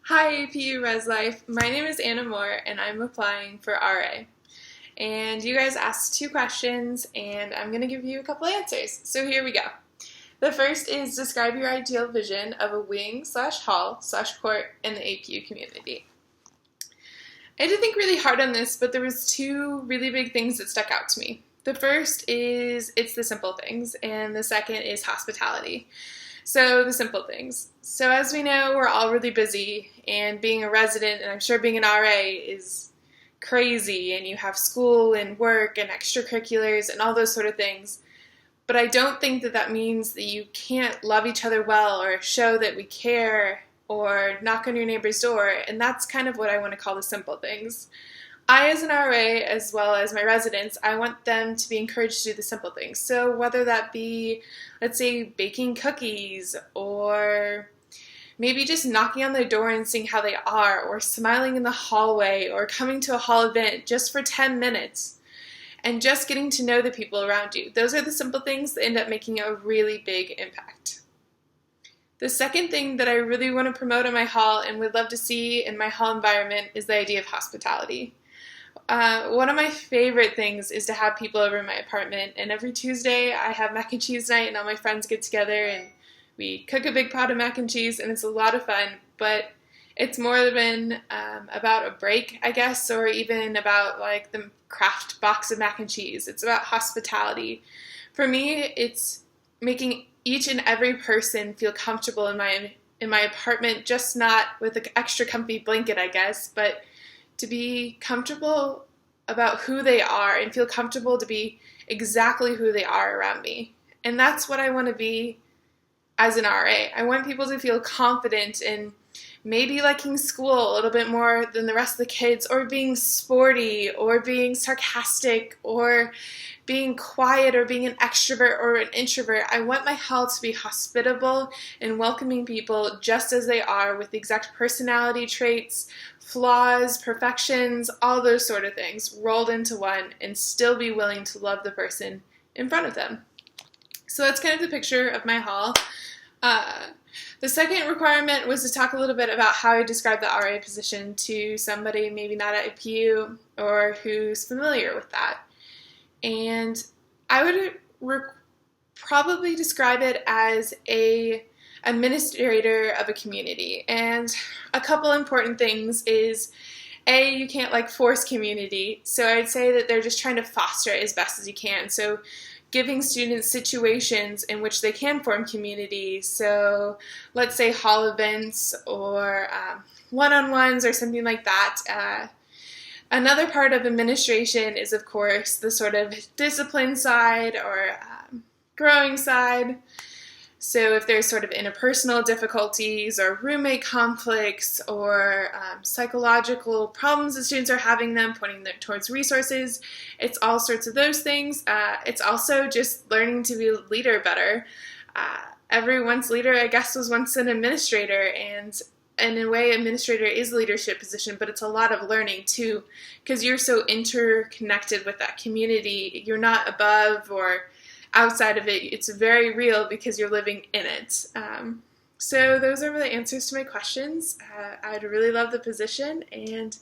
Hi APU Res Life, my name is Anna Moore and I'm applying for RA. And you guys asked two questions and I'm going to give you a couple answers. So here we go. The first is describe your ideal vision of a wing slash hall slash court in the APU community. I had to think really hard on this, but there was two really big things that stuck out to me. The first is it's the simple things, and the second is hospitality. So the simple things. So as we know, we're all really busy, and being a resident, and I'm sure being an RA, is crazy, and you have school and work and extracurriculars and all those sort of things. But I don't think that that means that you can't love each other well or show that we care or knock on your neighbor's door, and that's kind of what I want to call the simple things. I, as an RA, as well as my residents, I want them to be encouraged to do the simple things. So whether that be, let's say, baking cookies, or maybe just knocking on their door and seeing how they are, or smiling in the hallway, or coming to a hall event just for 10 minutes, and just getting to know the people around you. Those are the simple things that end up making a really big impact. The second thing that I really want to promote in my hall and would love to see in my hall environment is the idea of hospitality. One of my favorite things is to have people over in my apartment, and every Tuesday I have mac and cheese night and all my friends get together and we cook a big pot of mac and cheese, and it's a lot of fun, but it's more than about a break, I guess, or even about like the craft box of mac and cheese. It's about hospitality. For me, it's making each and every person feel comfortable in my apartment, just not with an extra comfy blanket, I guess, but to be comfortable about who they are and feel comfortable to be exactly who they are around me. And that's what I want to be as an RA. I want people to feel confident in maybe liking school a little bit more than the rest of the kids, or being sporty, or being sarcastic, or being quiet, or being an extrovert or an introvert. I want my hall to be hospitable and welcoming people just as they are, with the exact personality traits, flaws, perfections, all those sort of things rolled into one, and still be willing to love the person in front of them. So that's kind of the picture of my hall. The second requirement was to talk a little bit about how I describe the RA position to somebody maybe not at APU or who's familiar with that. And I would probably describe it as a administrator of a community. And a couple important things is, A, you can't force community. So I'd say that they're just trying to foster it as best as you can. So giving students situations in which they can form community. So let's say hall events or one-on-ones or something like that. Another part of administration is, of course, the sort of discipline side or growing side. So if there's sort of interpersonal difficulties or roommate conflicts or psychological problems the students are having, them pointing them towards resources, it's all sorts of those things. It's also just learning to be a leader better. Everyone's leader, I guess, was once an administrator, and in a way, administrator is a leadership position, but it's a lot of learning too, because you're so interconnected with that community. You're not above or outside of it. It's very real because you're living in it. So those are the answers to my questions. I'd really love the position, and